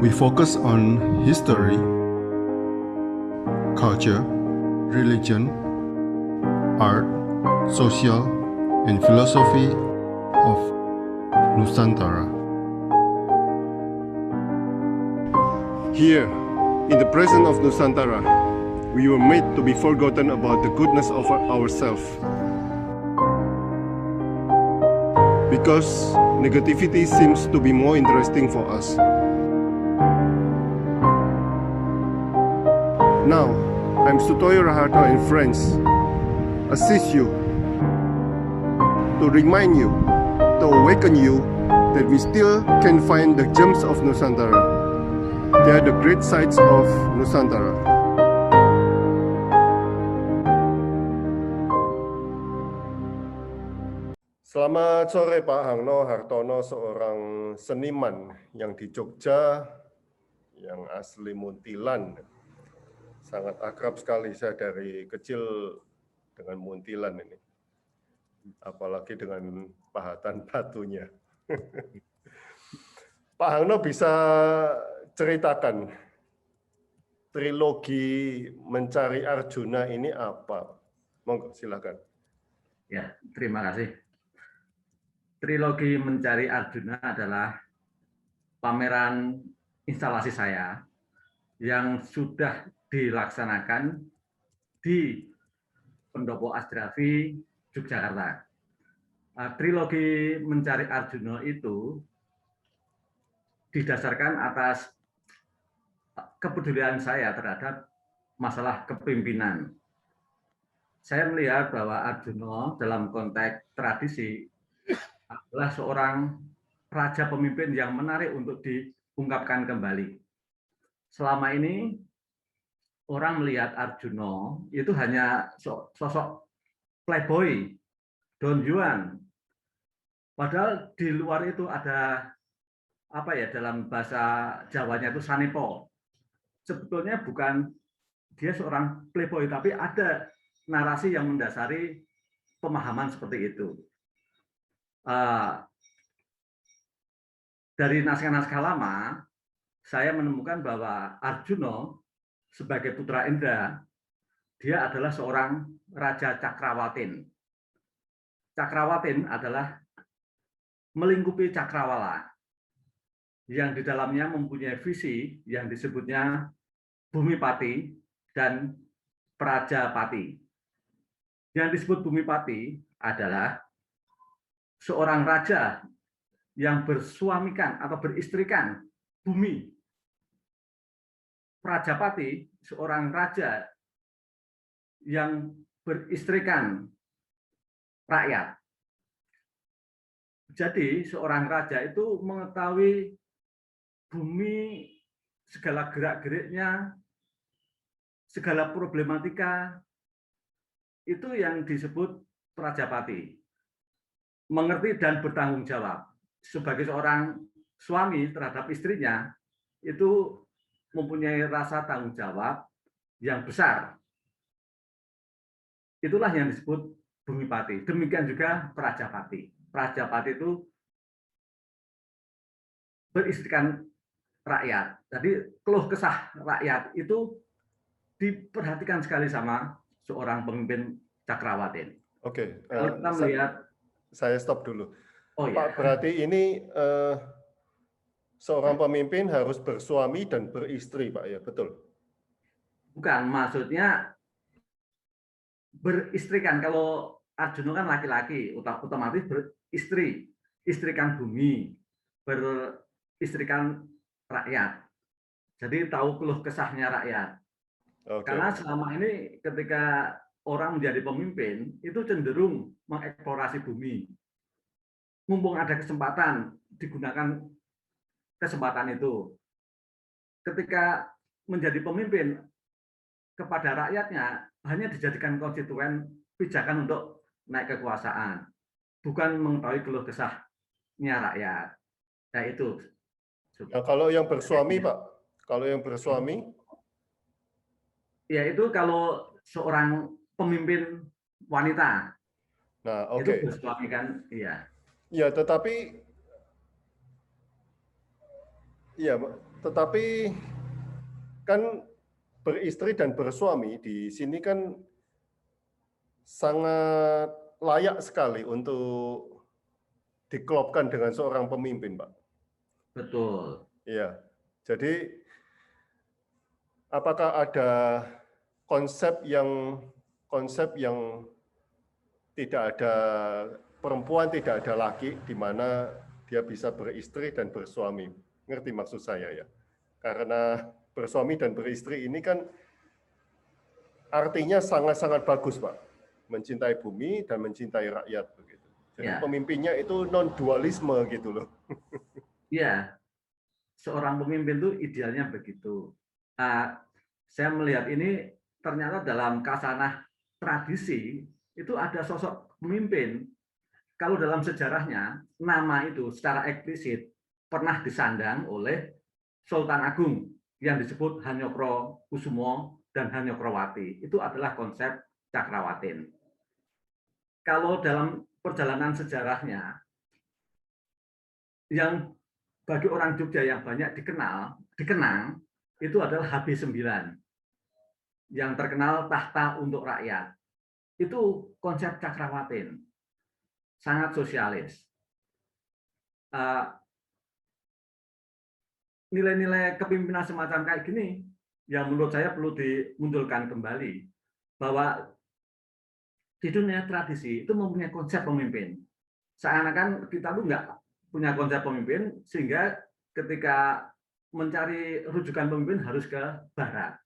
We focus on history, culture, religion, art, social, and philosophy of Nusantara. Here, in the presence of Nusantara, we were made to be forgotten about the goodness of ourselves. Because negativity seems to be more interesting for us. Now, I'm Sutoyo Raharto and friends, assist you, to remind you, to awaken you that we still can find the gems of Nusantara. They are the great sights of Nusantara. Selamat sore Pak Hangno Hartono, seorang seniman yang di Jogja, yang asli Muntilan. Sangat akrab sekali saya dari kecil dengan Muntilan ini. Apalagi dengan pahatan batunya. Pak Hangno bisa ceritakan trilogi Mencari Arjuna ini apa? Monggo, silakan. Ya, terima kasih. Trilogi Mencari Arjuna adalah pameran instalasi saya yang sudah dilaksanakan di Pendopo Asdrafi, Yogyakarta. Trilogi Mencari Arjuna itu didasarkan atas kepedulian saya terhadap masalah kepemimpinan. Saya melihat bahwa Arjuna dalam konteks tradisi adalah seorang raja pemimpin yang menarik untuk diungkapkan kembali. Selama ini orang melihat Arjuna itu hanya sosok playboy, Don Juan. Padahal di luar itu ada apa ya, dalam bahasa Jawanya itu sanepo. Sebetulnya bukan dia seorang playboy, tapi ada narasi yang mendasari pemahaman seperti itu. Dari naskah-naskah lama, saya menemukan bahwa Arjuna sebagai putra Indra, dia adalah seorang Raja Cakrawatin. Cakrawatin adalah melingkupi Cakrawala, yang di dalamnya mempunyai visi yang disebutnya Bumipati dan Prajapati. Yang disebut Bumipati adalah seorang raja yang bersuamikan atau beristrikan bumi. Prajapati, seorang raja yang beristrikan rakyat. Jadi seorang raja itu mengetahui bumi, segala gerak-geriknya, segala problematika, itu yang disebut Prajapati. Mengerti dan bertanggung jawab. Sebagai seorang suami terhadap istrinya, itu mempunyai rasa tanggung jawab yang besar. Itulah yang disebut Bumipati. Demikian juga Prajapati. Prajapati itu beristrikan rakyat. Jadi keluh kesah rakyat itu diperhatikan sekali sama seorang pemimpin Cakrawatin. Oke, Kalau kita melihat, saya stop dulu. oh ya. Pak, berarti ini seorang pemimpin harus bersuami dan beristri, Pak, ya, betul? Bukan, maksudnya beristrikan. Kalau Arjuna kan laki-laki, otomatis beristri, istrikan bumi, beristrikan rakyat. Jadi tahu keluh kesahnya rakyat. Okay. Karena selama ini ketika orang menjadi pemimpin, itu cenderung mengeksplorasi bumi. Mumpung ada kesempatan, digunakan kesempatan itu. Ketika menjadi pemimpin kepada rakyatnya, hanya dijadikan konstituen pijakan untuk naik kekuasaan. Bukan mengetahui keluh kesahnya rakyat. Nah itu. Nah, kalau yang bersuami, Pak? Kalau yang bersuami? Ya itu kalau seorang pemimpin wanita. Nah, oke. Okay. Itu bersuami kan, iya. Ya, tetapi ya, Tetapi kan beristri dan bersuami di sini kan sangat layak sekali untuk diklopkan dengan seorang pemimpin, Pak. Betul. Iya. Jadi apakah ada konsep yang tidak ada perempuan, tidak ada laki, di mana dia bisa beristri dan bersuami? Ngerti maksud saya ya? Karena bersuami dan beristri ini kan artinya sangat-sangat bagus, Pak. Mencintai bumi dan mencintai rakyat begitu. Jadi Ya. pemimpinnya itu non-dualisme gitu loh. Iya, seorang pemimpin itu idealnya begitu. Saya melihat ini ternyata dalam kasanah tradisi itu ada sosok pemimpin. Kalau dalam sejarahnya, nama itu secara eksplisit pernah disandang oleh Sultan Agung yang disebut Hanyokro Kusumo dan Hanyokrowati. Itu adalah konsep Cakrawatin. Kalau dalam perjalanan sejarahnya, yang bagi orang Jogja yang banyak dikenang, itu adalah HB9. Yang terkenal tahta untuk rakyat. Itu konsep Cakrawatin. Sangat sosialis. Nilai-nilai kepemimpinan semacam kayak gini, yang menurut saya perlu dimunculkan kembali. Bahwa di dunia tradisi itu mempunyai konsep pemimpin. Seakan-akan kita tuh nggak punya konsep pemimpin, sehingga ketika mencari rujukan pemimpin harus ke barat.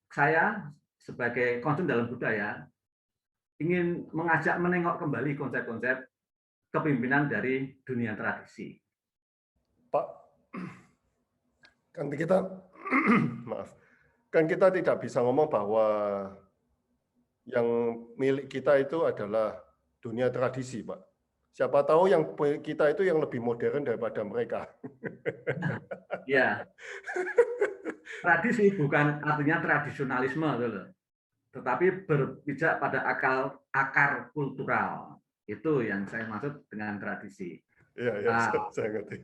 Saya sebagai konsen dalam budaya ingin mengajak menengok kembali konsep-konsep kepemimpinan dari dunia tradisi. Pak, kan kita maaf, kan kita tidak bisa ngomong bahwa yang milik kita itu adalah dunia tradisi, Pak. Siapa tahu yang kita itu yang lebih modern daripada mereka. Ya, tradisi bukan artinya tradisionalisme, tetapi berpijak pada akar kultural. Itu yang saya maksud dengan tradisi. Iya, saya ngerti.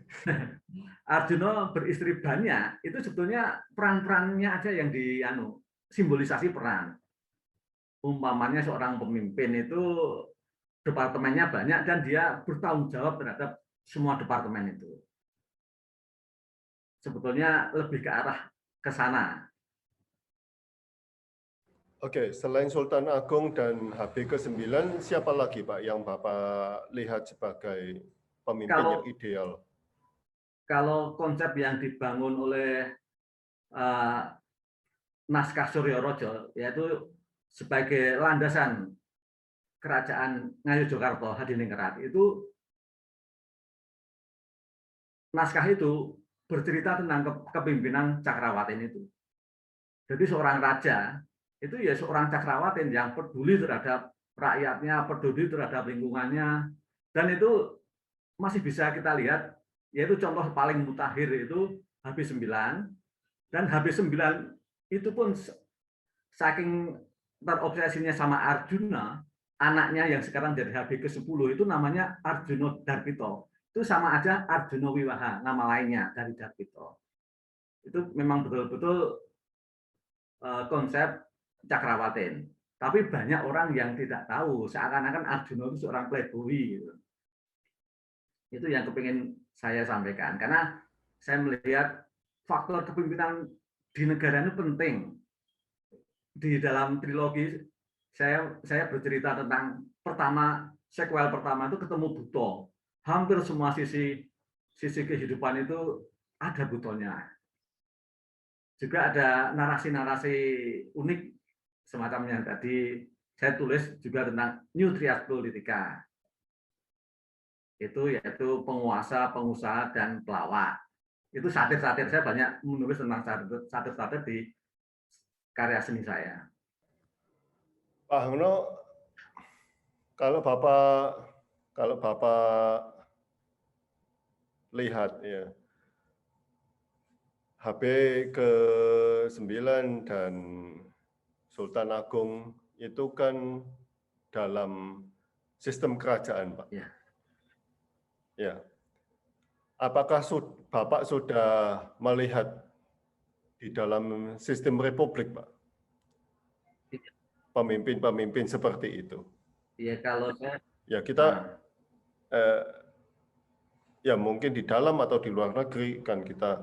Arjuna beristri banyak, itu sebetulnya peran-perannya aja yang simbolisasi peran. Umpamanya seorang pemimpin itu departemennya banyak dan dia bertanggung jawab terhadap semua departemen itu. Sebetulnya lebih ke arah ke sana. Oke, selain Sultan Agung dan HB ke-9, siapa lagi Pak yang Bapak lihat sebagai pemimpin yang ideal? Kalau konsep yang dibangun oleh naskah Suryorojo, yaitu sebagai landasan kerajaan Ngayogyakarta Hadiningrat, itu naskah itu bercerita tentang kepemimpinan Cakrawatin itu. Jadi seorang raja itu ya seorang Cakrawatin yang peduli terhadap rakyatnya, peduli terhadap lingkungannya, dan itu masih bisa kita lihat, yaitu contoh paling mutakhir itu HB9, dan HB9 itu pun saking terobsesinya sama Arjuna, anaknya yang sekarang jadi HB ke-10 itu namanya Arjuna Darpito. Itu sama aja Arjuna Wiwaha, nama lainnya dari Darpito. Itu memang betul-betul konsep Cakrawatin. Tapi banyak orang yang tidak tahu, seakan-akan Arjuna itu seorang playboy. Gitu. Itu yang kepingin saya sampaikan. Karena saya melihat faktor kepemimpinan di negara ini penting. Di dalam trilogi, saya bercerita tentang sequel pertama itu ketemu Buto. Hampir semua sisi kehidupan itu ada Butonya. Juga ada narasi-narasi unik semacam yang tadi saya tulis juga tentang New Triad Politika. Itu yaitu penguasa, pengusaha, dan pelawak. Itu satir-satir, saya banyak menulis tentang satir-satir di karya seni saya. Pak Hangno, kalau Bapak lihat ya, HB ke-9 dan Sultan Agung itu kan dalam sistem kerajaan, Pak. Ya. Ya. apakah Bapak sudah melihat di dalam sistem republik, Pak, pemimpin-pemimpin seperti itu? Ya kalau saya, ya kita ya mungkin di dalam atau di luar negeri kan kita,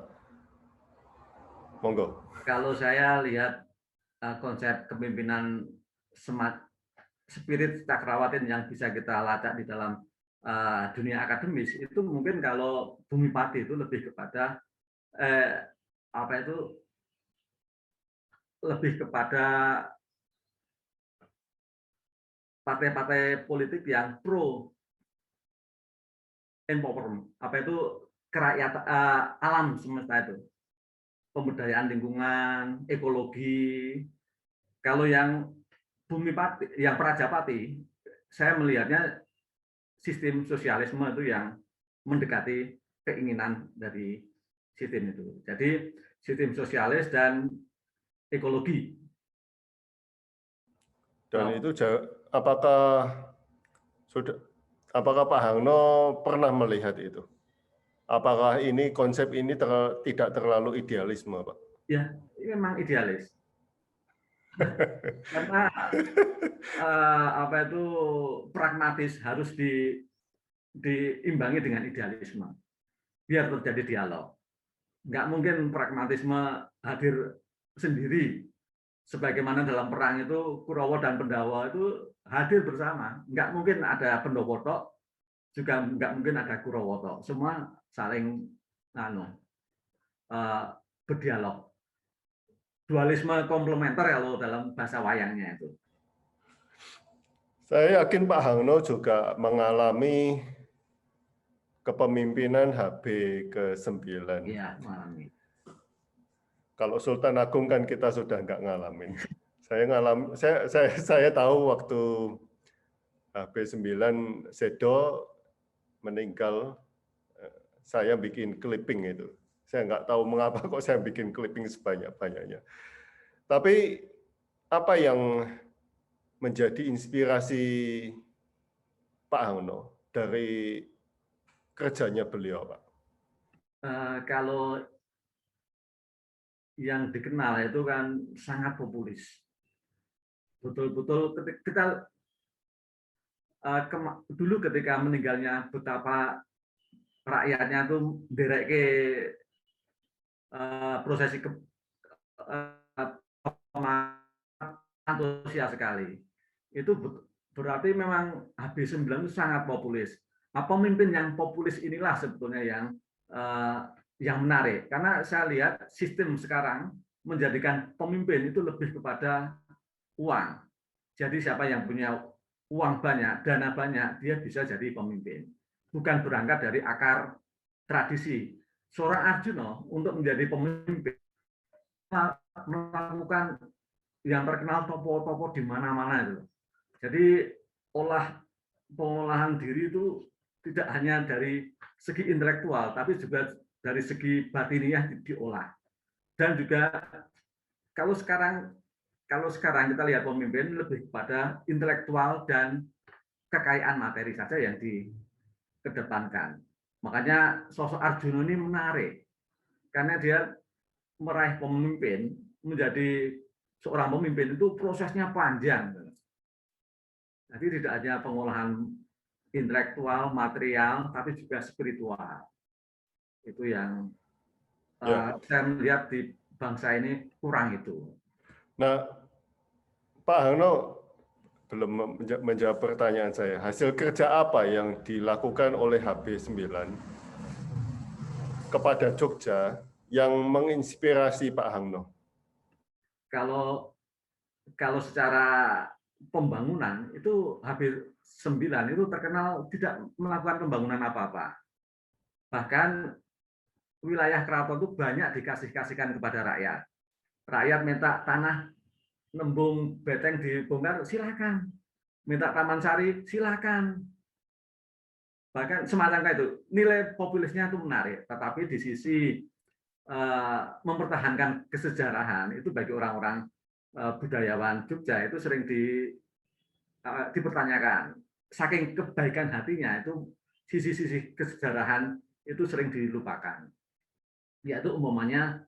monggo. Kalau saya lihat konsep kepemimpinan spirit cakrawatin yang bisa kita lacak di dalam dunia akademis itu mungkin kalau Bumi Pati itu lebih kepada apa itu lebih kepada partai-partai politik yang pro empowerment, apa itu kerakyatan, alam semesta itu, pemberdayaan lingkungan, ekologi. Kalau yang Bumi Pati, yang Prajapati, saya melihatnya sistem sosialisme itu yang mendekati keinginan dari sistem itu. Jadi sistem sosialis dan ekologi. Dan itu apakah Pak Hangno pernah melihat itu? Apakah ini konsep ini tidak terlalu idealisme, Pak? Ya, ini memang idealis. Karena apa itu pragmatis harus diimbangi dengan idealisme biar terjadi dialog. Nggak mungkin pragmatisme hadir sendiri. Sebagaimana dalam perang itu Kurawa dan Pandawa itu hadir bersama. Nggak mungkin ada Pandawa juga nggak mungkin ada Kurawa. Semua saling berdialog. Dualisme komplementer kalau dalam bahasa wayangnya itu. Saya yakin Pak Hangno juga mengalami kepemimpinan HB ke-9. Iya, mengalami. Kalau Sultan Agung kan kita sudah nggak ngalamin. Saya tahu waktu HB9 Sedo meninggal, saya bikin clipping itu. Saya nggak tahu mengapa kok saya bikin clipping sebanyak-banyaknya. Tapi apa yang menjadi inspirasi Pak Hangno dari kerjanya beliau, Pak? Kalau yang dikenal itu kan sangat populis. Betul-betul kita dulu ketika meninggalnya betapa rakyatnya itu derek ke prosesi antusias sekali. Itu berarti memang HB9 itu sangat populis. Pemimpin yang populis inilah sebetulnya yang menarik. Karena saya lihat sistem sekarang menjadikan pemimpin itu lebih kepada uang. Jadi siapa yang punya uang banyak, dana banyak, dia bisa jadi pemimpin. Bukan berangkat dari akar tradisi. Seorang Arjuna untuk menjadi pemimpin melakukan yang terkenal topo-topo di mana-mana itu. Jadi pengolahan diri itu tidak hanya dari segi intelektual, tapi juga dari segi batiniah diolah. Dan juga kalau sekarang kita lihat pemimpin lebih kepada intelektual dan kekayaan materi saja yang dikedepankan. Makanya sosok Arjuna ini menarik karena dia meraih pemimpin, menjadi seorang pemimpin itu prosesnya panjang. Jadi tidak hanya pengolahan intelektual, material, tapi juga spiritual. Itu yang saya melihat di bangsa ini kurang itu. Nah, Pak Hangno belum menjawab pertanyaan saya. Hasil kerja apa yang dilakukan oleh HB9 kepada Jogja yang menginspirasi Pak Hangno? Kalau secara pembangunan itu HB9 itu terkenal tidak melakukan pembangunan apa-apa. Bahkan wilayah keraton itu banyak dikasihkan kepada rakyat. Rakyat minta tanah nembung beteng dibongkar, silakan. Minta taman sari, silakan. Bahkan semacam kayak itu. Nilai populisnya itu menarik, tetapi di sisi mempertahankan kesejarahan itu bagi orang-orang budayawan Jogja itu sering dipertanyakan. Saking kebaikan hatinya itu sisi-sisi kesejarahan itu sering dilupakan. Yaitu umpamanya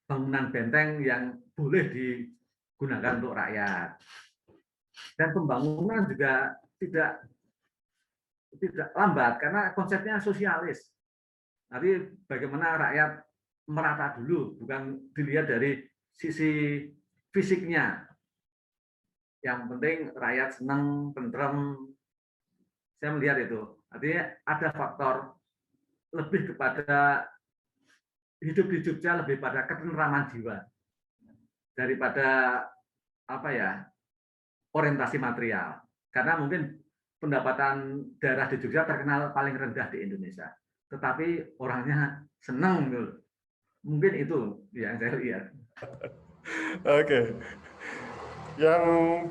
bangunan benteng yang boleh digunakan untuk rakyat. Dan pembangunan juga tidak lambat karena konsepnya sosialis. Tapi bagaimana rakyat merata dulu, bukan dilihat dari sisi fisiknya. Yang penting rakyat senang, tentrem. Saya melihat itu. Artinya ada faktor lebih kepada hidup di Jogja lebih pada ketentraman jiwa daripada apa ya, orientasi material. Karena mungkin pendapatan daerah di Jogja terkenal paling rendah di Indonesia. Tetapi orangnya senang. Mungkin itu yang saya lihat. Oke. Yang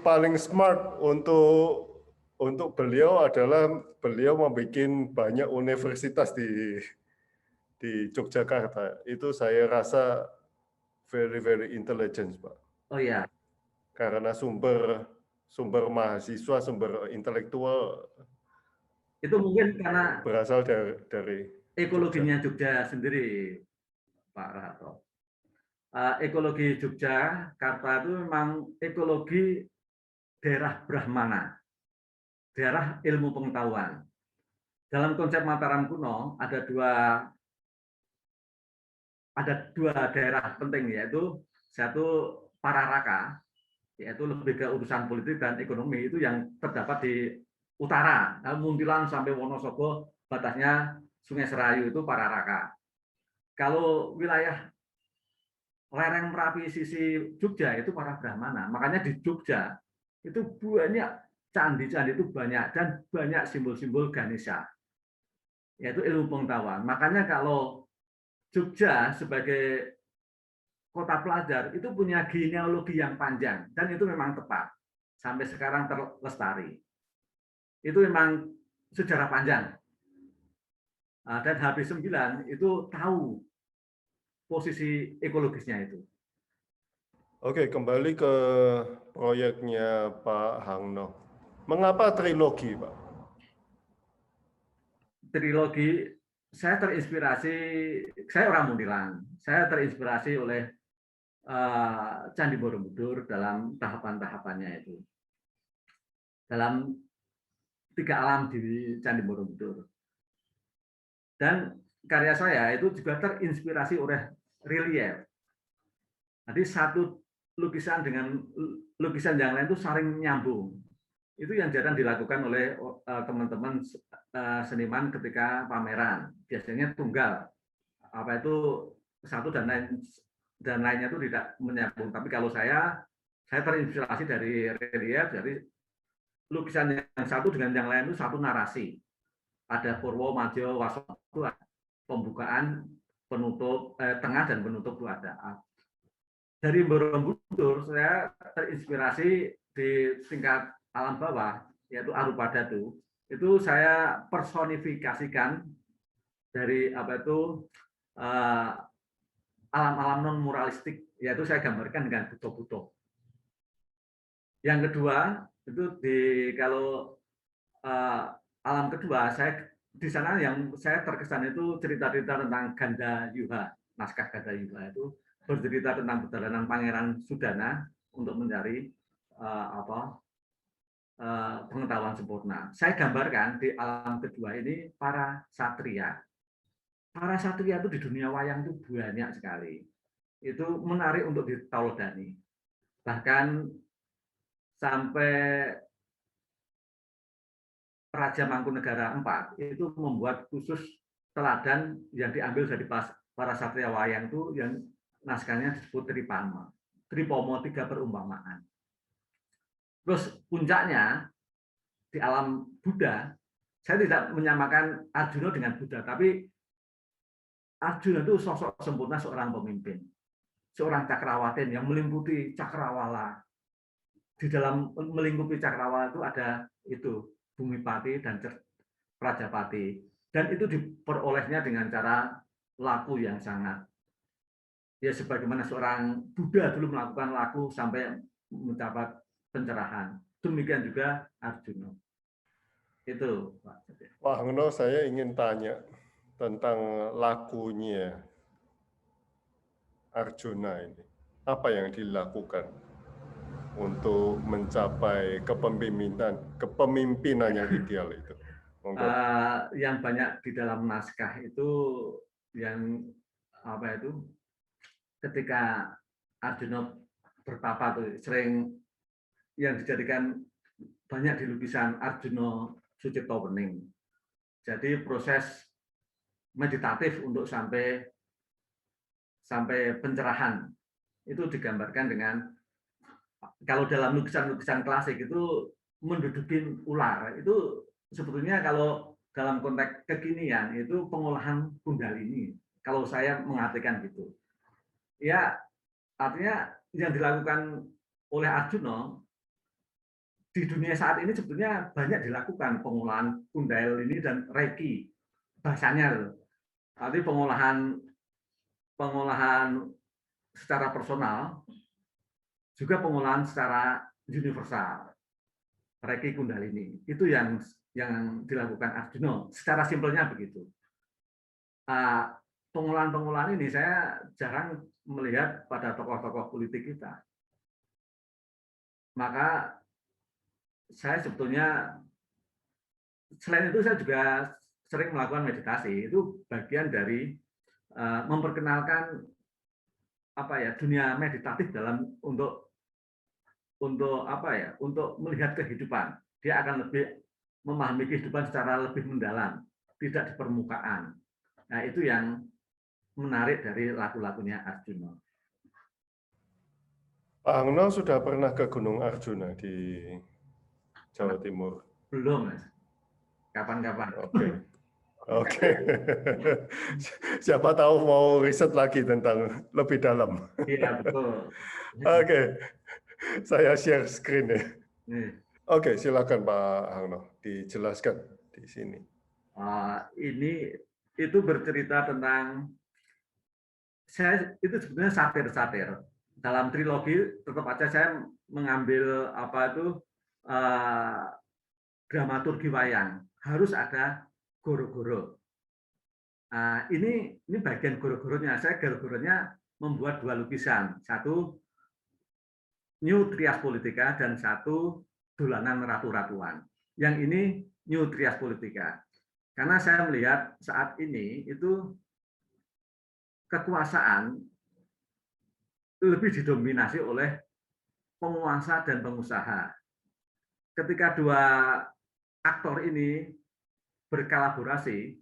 paling smart untuk beliau adalah beliau membuat banyak universitas di Yogyakarta. Itu saya rasa very intelligent, Pak. Oh ya. Karena sumber mahasiswa, sumber intelektual itu mungkin karena berasal dari ekologinya Jogja sendiri, Pak Raharto. Ekologi Yogyakarta itu memang ekologi daerah Brahmana, daerah ilmu pengetahuan. Dalam konsep Mataram kuno ada dua daerah penting, yaitu satu Pararaka, yaitu lebih ke urusan politik dan ekonomi, itu yang terdapat di utara, Muntilan sampai Wonosobo, batasnya Sungai Serayu itu Pararaka. Kalau wilayah lereng Merapi sisi Jogja itu para Brahmana. Makanya di Jogja itu banyak candi-candi itu banyak dan banyak simbol-simbol Ganesha, yaitu ilmu pengetahuan. Makanya kalau Jogja sebagai kota pelajar itu punya genealogi yang panjang dan itu memang tepat sampai sekarang terlestari. Itu memang sejarah panjang. Dan HP9 itu tahu posisi ekologisnya itu. Oke, kembali ke proyeknya Pak Hangno. Mengapa trilogi, Pak? Trilogi, saya terinspirasi, saya orang Muntilan, saya terinspirasi oleh Candi Borobudur dalam tahapan-tahapannya itu. Dalam 3 alam di Candi Borobudur. Dan karya saya itu juga terinspirasi oleh relief. Jadi satu lukisan dengan lukisan yang lain itu saling nyambung. Itu yang jarang dilakukan oleh teman-teman seniman ketika pameran. Biasanya tunggal. Apa itu satu dan lainnya itu tidak menyambung. Tapi kalau saya terinspirasi dari relief, dari lukisan yang satu dengan yang lain itu satu narasi. Ada Purwo, Madya, Waso, pembukaan, penutup, tengah dan penutup itu ada. Dari Borobudur saya terinspirasi di tingkat alam bawah, yaitu Arupadatu. Itu saya personifikasikan dari apa itu alam-alam non muralistik, yaitu saya gambarkan dengan buto-buto. Yang kedua itu kalau alam kedua, saya di sana yang saya terkesan itu cerita-cerita tentang Ganda Yuha, naskah Ganda Yuha itu bercerita tentang perjalanan Pangeran Sudana untuk mencari pengetahuan sempurna. Saya gambarkan di alam kedua ini para satria. Para satria itu di dunia wayang itu banyak sekali. Itu menarik untuk diteladani. Bahkan sampai Raja Mangkunegara IV itu membuat khusus teladan yang diambil dari para satria wayang itu yang naskahnya disebut Tripama. Tripomo, 3 perumpamaan. Terus puncaknya di alam Buddha, saya tidak menyamakan Arjuna dengan Buddha, tapi Arjuna itu sosok sempurna seorang pemimpin, seorang cakrawatin yang meliputi cakrawala. Di dalam melingkupi cakrawala itu ada itu Bumipati dan Prajapati, dan itu diperolehnya dengan cara laku yang sangat ya sebagaimana seorang Buddha dulu melakukan laku sampai mencapai pencerahan. Demikian juga Arjuna. Itu Pak. Pak Hangno, saya ingin tanya, tentang lakunya Arjuna ini. Apa yang dilakukan untuk mencapai kepemimpinan yang ideal itu? Yang banyak di dalam naskah itu yang apa itu, ketika Arjuna bertapa tuh sering yang dijadikan banyak di lukisan Arjuna Sucipto Wening. Jadi proses meditatif untuk sampai pencerahan itu digambarkan dengan, kalau dalam lukisan-lukisan klasik itu mendudukin ular, itu sebetulnya kalau dalam konteks kekinian itu pengolahan kundalini, kalau saya mengartikan gitu. Ya, artinya yang dilakukan oleh Arjuna di dunia saat ini sebetulnya banyak dilakukan pengolahan kundalini dan reiki, bahasanya. Tapi pengolahan secara personal, juga pengolahan secara universal, reiki kundalini. Itu yang dilakukan Arjuna. Secara simpelnya begitu. Pengolahan ini saya jarang melihat pada tokoh-tokoh politik kita. Maka saya sebetulnya, selain itu saya juga sering melakukan meditasi. Itu bagian dari memperkenalkan dunia meditatif dalam untuk melihat kehidupan. Dia akan lebih memahami kehidupan secara lebih mendalam, tidak di permukaan. Nah, itu yang menarik dari lagu-lagunya Arjuna. Pak Hangno sudah pernah ke Gunung Arjuna di Jawa Timur? Belum, Mas. Kapan-kapan. Oke. Siapa tahu mau riset lagi tentang lebih dalam. Iya, betul. Oke. Saya share screen ya. Nih. Oke, silakan Pak Hangno, dijelaskan di sini. Ini itu bercerita tentang, itu sebetulnya satir. Dalam trilogi tetap aja saya mengambil dramaturgi wayang, harus ada goro-goro. Ini bagian goro-goronya. Saya goro-goronya membuat 2 lukisan, satu New Trias Politica dan satu Dolanan Ratu-Ratuan. Yang ini New Trias Politica. Karena saya melihat saat ini itu kekuasaan lebih didominasi oleh penguasa dan pengusaha. Ketika 2 aktor ini berkolaborasi,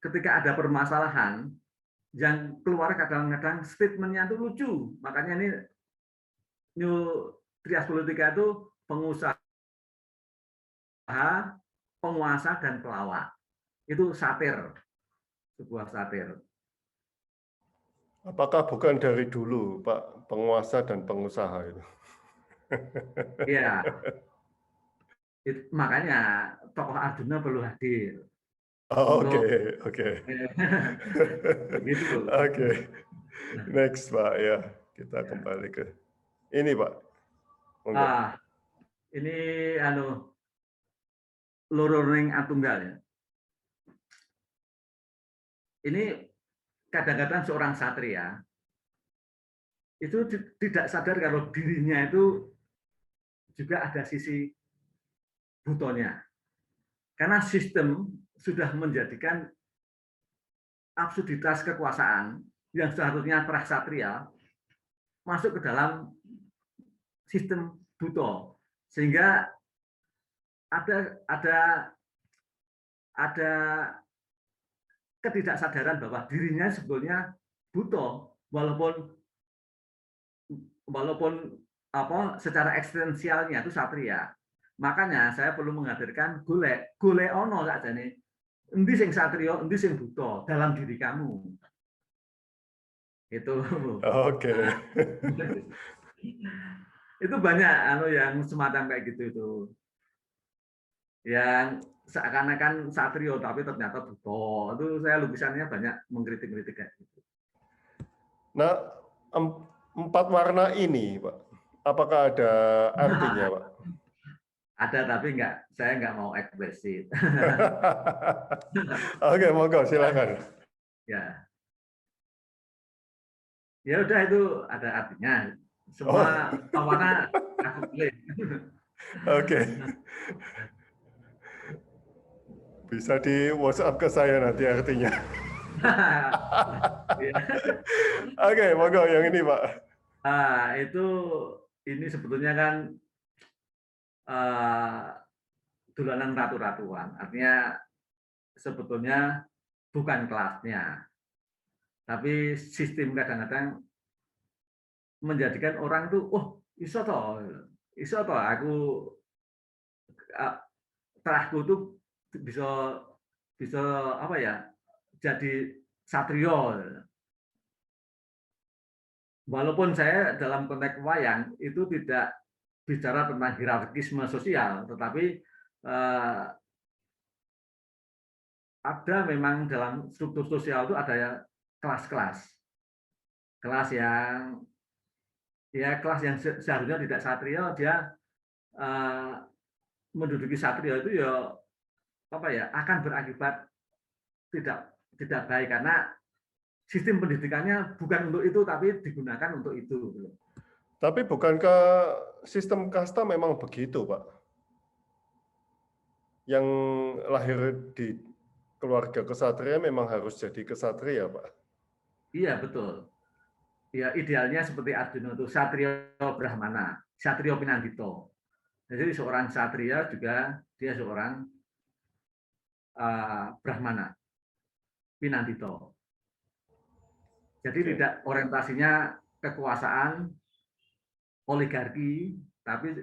ketika ada permasalahan, yang keluar kadang-kadang statementnya itu lucu. Makanya ini New Trias Politica itu pengusaha, penguasa, dan pelawak. Itu satir, sebuah satir. Apakah bukan dari dulu, Pak, penguasa dan pengusaha itu? Iya. Makanya tokoh Arjuna perlu hadir. Oke. Begitu. Oke. Next, Pak, ya. Kita kembali ke ini, Pak. Ini loroning atunggal ya. Ini kadang-kadang seorang satria itu tidak sadar kalau dirinya itu juga ada sisi butonya. Karena sistem sudah menjadikan absurditas kekuasaan yang seharusnya praksatria masuk ke dalam sistem buto, sehingga ada ketidaksadaran bahwa dirinya sebetulnya buto, walaupun secara eksistensialnya itu satria. Makanya saya perlu menghadirkan golek ono saja nih. Endi sing satria, endi sing buta dalam diri kamu. Itu. Oke. Itu banyak yang semacam kayak gitu itu. Yang seakan-akan satrio tapi ternyata buta. Itu saya lukisannya banyak mengkritik-kritik kayak gitu. Nah, 4 warna ini, Pak, apakah ada artinya, Pak? Ada tapi saya nggak mau eksplisit. Oke, monggo silakan. Ya, ya udah itu ada artinya. Semua warna aku pilih. Oke. Bisa di WhatsApp ke saya nanti artinya. Oke, monggo yang ini, Pak. Ini sebetulnya kan dolanan ratu-ratuan. Artinya sebetulnya bukan kelasnya. Tapi sistem kadang-kadang menjadikan orang itu, oh, iso toh aku terahku tuh bisa apa ya, jadi satrio. Walaupun saya dalam konteks wayang itu tidak bicara tentang hierarkisme sosial, tetapi ada memang dalam struktur sosial itu ada ya kelas-kelas. Kelas yang seharusnya tidak satrio, dia menduduki satrio itu ya apa ya, akan berakibat tidak baik karena sistem pendidikannya bukan untuk itu tapi digunakan untuk itu. Tapi bukankah sistem kasta memang begitu, Pak? Yang lahir di keluarga kesatria memang harus jadi kesatria, Pak? Iya, betul. Ya, idealnya seperti Arjuna itu satrio brahmana, satrio pinandito. Jadi seorang satria juga dia seorang brahmana, pinandito. Jadi tidak orientasinya kekuasaan, oligarki, tapi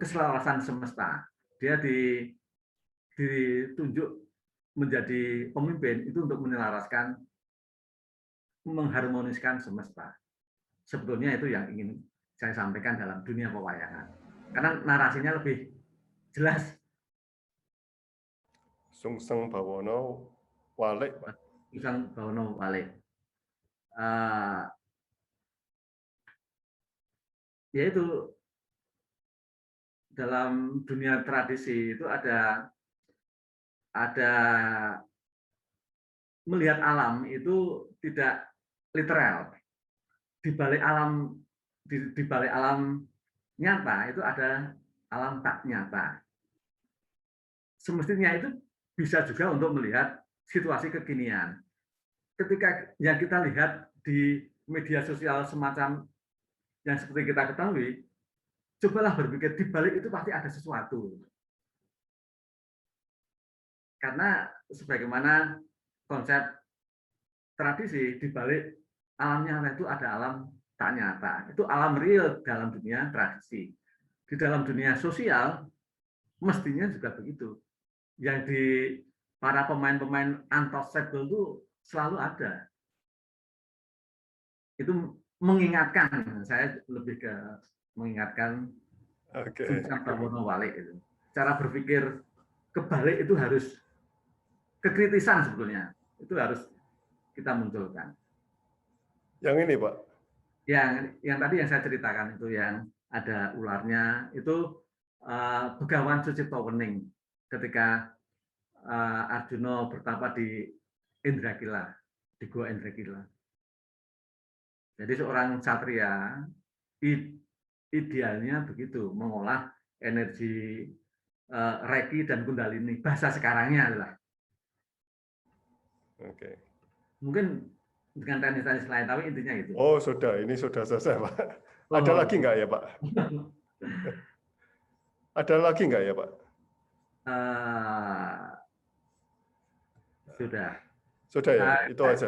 keselarasan semesta. Dia ditunjuk menjadi pemimpin itu untuk menyelaraskan, mengharmoniskan semesta. Sebetulnya itu yang ingin saya sampaikan dalam dunia pewayangan. Karena narasinya lebih jelas. Sungsang Bawono Walik, Pak. Sungsang Bawono Walik. Yaitu dalam dunia tradisi itu ada melihat alam itu tidak literal. Di balik alam nyata itu ada alam tak nyata. Semestinya itu bisa juga untuk melihat situasi kekinian. Ketika yang kita lihat di media sosial semacam yang seperti kita ketahui, cobalah berpikir di balik itu pasti ada sesuatu. Karena sebagaimana konsep tradisi, di balik alam nyata itu ada alam tak nyata. Itu alam real dalam dunia tradisi. Di dalam dunia sosial, mestinya juga begitu. Yang di para pemain-pemain untouchable itu selalu ada. Itu mengingatkan, saya lebih ke mengingatkan Sungsang Bawono Walik itu. Cara berpikir kebalik itu harus kekritisan sebetulnya. Itu harus kita munculkan. Yang ini, Pak? Yang tadi yang saya ceritakan itu yang ada ularnya itu Begawan Suciptowening ketika Arjuna bertapa di Indrakila, di Gua Indrakila. Jadi seorang satria idealnya begitu, mengolah energi Reiki dan Kundalini, bahasa sekarangnya adalah. Oke. Mungkin dengan teknis-teknis lain, tapi intinya itu. Oh, ini sudah selesai, Pak. Ada lagi nggak ya, Pak? Ada lagi nggak ya, Pak? Sudah. Sudah ya, itu aja.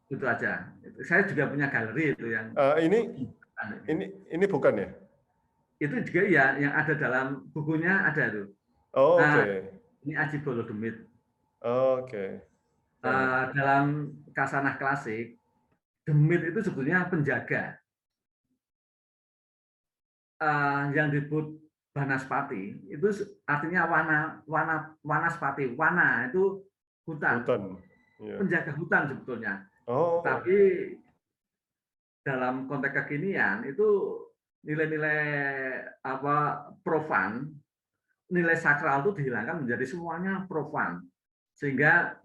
Itu aja. Saya juga punya galeri itu yang. Ini bukan ya? Itu juga ya, yang ada dalam bukunya ada tuh. Oh, oke. Ini Aji Bolodemit. Oke. Dalam kasanah klasik, demit itu sebetulnya penjaga. Yang disebut Banaspati itu artinya wanaspati. Wana itu hutan. Ya. Penjaga hutan sebetulnya. Oh. Tapi dalam konteks kekinian itu nilai-nilai profan, nilai sakral itu dihilangkan menjadi semuanya profan, sehingga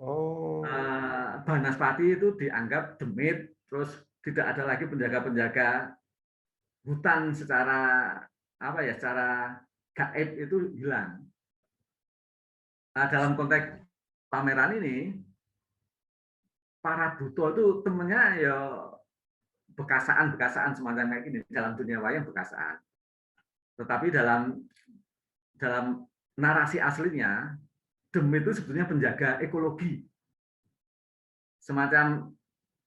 Banaspati itu dianggap demit, terus tidak ada lagi penjaga-penjaga hutan secara secara gaib itu hilang. Nah, dalam konteks pameran ini, para buto itu temennya ya bekasaan semacam kayak gini, dalam dunia wayang bekasaan. Tetapi dalam narasi aslinya, demit itu sebetulnya penjaga ekologi. Semacam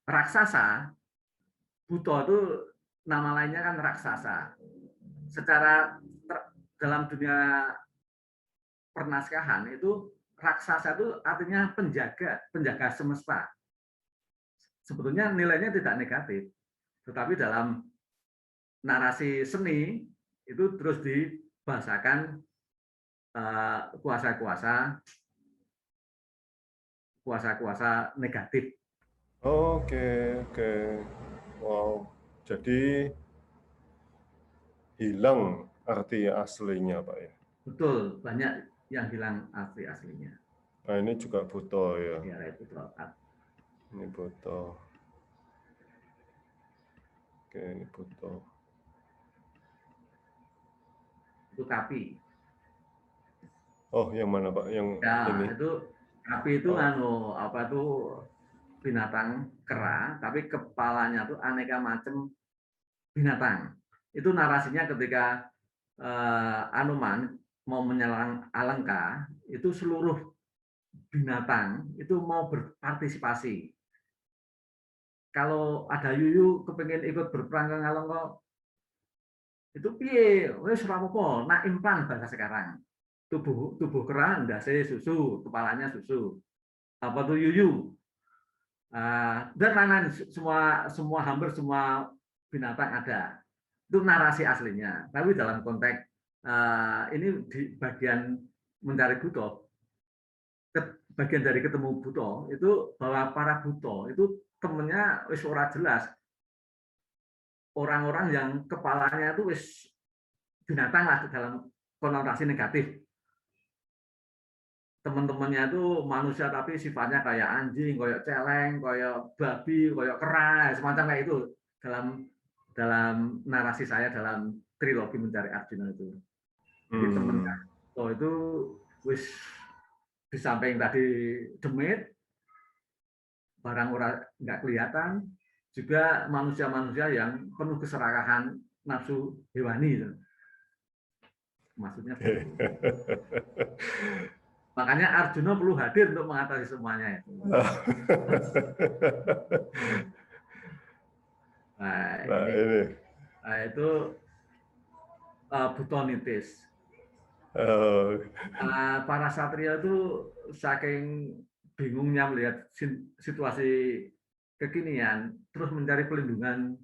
raksasa, buto itu nama lainnya kan raksasa. Secara dalam dunia pernaskahan itu raksasa itu artinya penjaga semesta. Sebetulnya nilainya tidak negatif, tetapi dalam narasi seni itu terus dibahasakan kuasa-kuasa negatif. Oke. Wow. Jadi hilang arti aslinya, Pak ya? Betul, banyak yang hilang arti aslinya. Nah, ini juga buto ya? Ya, itu ini buto. Oke, ini buto. Itu kapi. Oh, yang mana Pak? Yang ini? Itu kapi itu binatang kera, tapi kepalanya tuh aneka macam binatang. Itu narasinya ketika Anoman mau menyerang Alengka, itu seluruh binatang itu mau berpartisipasi. Kalau ada yuyu kepengen ikut berperang ke Alengka, itu piye? Wis ora apa-apa, nak impang bahasa sekarang. Tubuh kera ndase susu, kepalanya susu. Apa tuh yuyu? Dan lain-lain semua hampir semua binatang ada. Itu narasi aslinya. Tapi dalam konteks ini di bagian mencari buto, bagian dari ketemu buto itu bahwa para buto itu temennya wis ora jelas. Orang-orang yang kepalanya itu wis binatang lah dalam konotasi negatif. Teman-temannya itu manusia tapi sifatnya kayak anjing, kayak celeng, kayak babi, kayak kera, semacam kayak itu dalam narasi saya dalam trilogi Mencari Arjuna itu. Jadi temennya itu wis di samping tadi demit, barang orang nggak kelihatan, juga manusia-manusia yang penuh keserakahan nafsu hewani. Maksudnya makanya Arjuna perlu hadir untuk mengatasi semuanya itu. Nah, itu butonitis. Para satria itu saking bingungnya melihat situasi kekinian, terus mencari perlindungan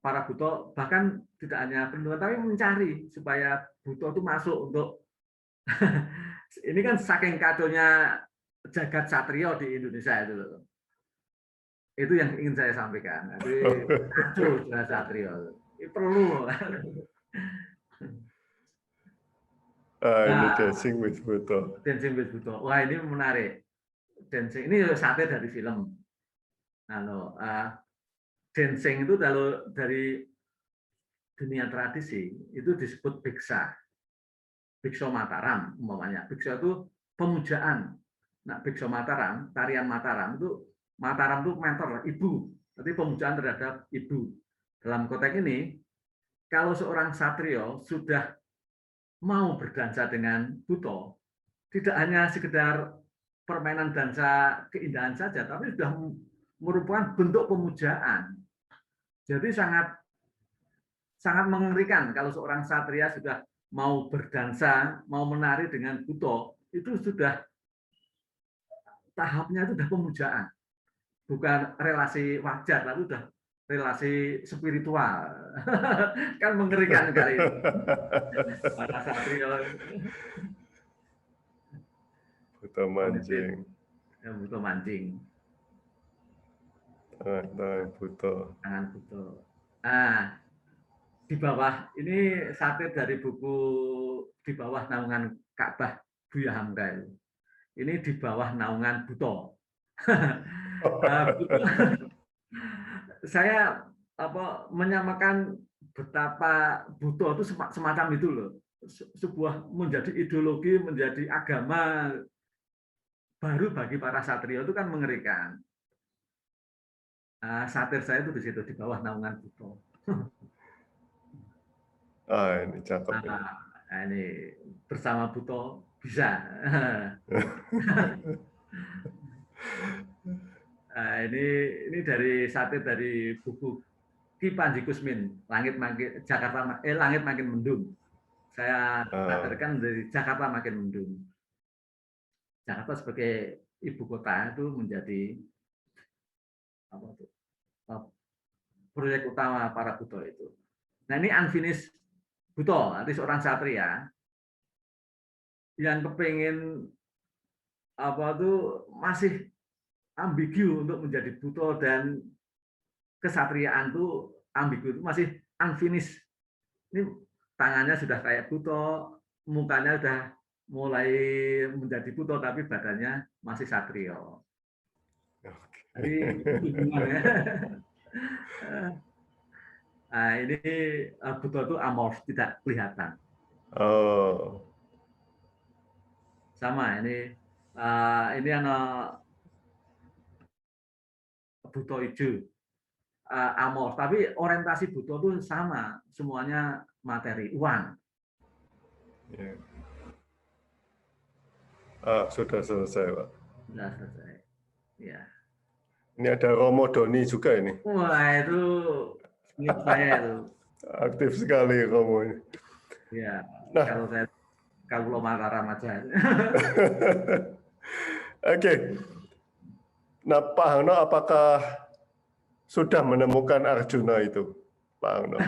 para buto, bahkan tidak hanya perlindungan tapi mencari supaya buto itu masuk untuk ini kan saking kacaunya jagat satrio di Indonesia itu loh. Itu yang ingin saya sampaikan. Jadi kacau jagat satrio. Ini perlu. Ini Dancing with Buto. Dancing with Buto. Wah, ini menarik. Dancing ini sate dari film. Dancing itu kalau dari dunia tradisi itu disebut biksa. Bikso Mataram umpamanya. Bikso itu pemujaan. Nah, Bikso Mataram, tarian Mataram itu mentor, ibu. Berarti pemujaan terhadap ibu. Dalam konteks ini, kalau seorang satrio sudah mau berdansa dengan buto, tidak hanya sekedar permainan dansa keindahan saja, tapi sudah merupakan bentuk pemujaan. Jadi sangat mengerikan kalau seorang satria sudah mau berdansa, mau menari dengan buto, itu sudah tahapnya itu sudah pemujaan. Bukan relasi wajar, tapi sudah relasi spiritual. Kan mengerikan kali ini. Para satria. Buto mancing. Ya, buto mancing. Tangan buto. Tangan buto. Nah, di bawah ini satir dari buku Di Bawah Naungan Ka'bah Buya Hamka itu. Ini Di Bawah Naungan Buto. Buto saya menyamakan betapa Buto itu semacam itu loh, sebuah menjadi ideologi, menjadi agama baru bagi para satria itu kan mengerikan. Satir saya itu di situ, Di Bawah Naungan Buto. Ini cakep ini. Ini bersama Buto bisa. Ini dari satir dari buku Ki Panji Kusmin, Langit Makin Mendung. Saya satirkan dari Jakarta Makin Mendung. Jakarta sebagai ibu kota itu menjadi proyek utama para Buto itu. Nah, ini unfinished Buto, nanti seorang satria yang kepingin masih ambigu untuk menjadi Buto, dan kesatriaan itu ambigu, itu masih unfinished. Ini tangannya sudah kayak Buto, mukanya sudah mulai menjadi Buto, tapi badannya masih satrio. Jadi hubungannya. Nah, ini Buto itu amorf, tidak kelihatan. Oh. Sama ini Buto hijau, amorf, tapi orientasi Buto itu sama, semuanya materi, uang. Yeah. Sudah selesai, Pak. Sudah selesai. Ya. Ini ada Romo Doni juga ini. Wah, itu saya itu. Aktif sekali Romo ini. Ya. Nah, kalau Mataram aja. Oke. Nah, Pak Hangno, apakah sudah menemukan Arjuna itu, Pak Hangno?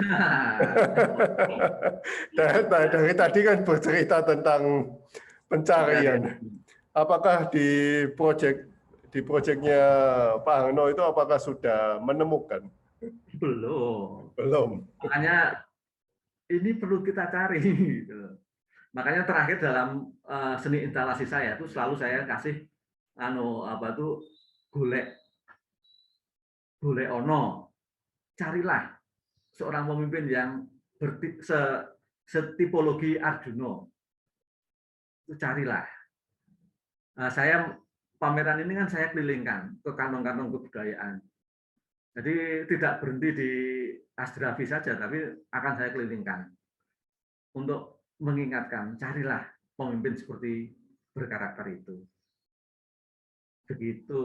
Dari tadi kan bercerita tentang pencarian. Apakah di proyeknya Pak Hangno itu apakah sudah menemukan? Belum. Makanya ini perlu kita cari. Makanya terakhir dalam seni instalasi saya itu selalu saya kasih golek ono, carilah seorang pemimpin yang setipologi Arjuna. Itu carilah. Saya pameran ini kan saya kelilingkan ke kantong-kantong kebudayaan. Jadi tidak berhenti di Asdrafi saja, tapi akan saya kelilingkan untuk mengingatkan, carilah pemimpin seperti berkarakter itu. Begitu.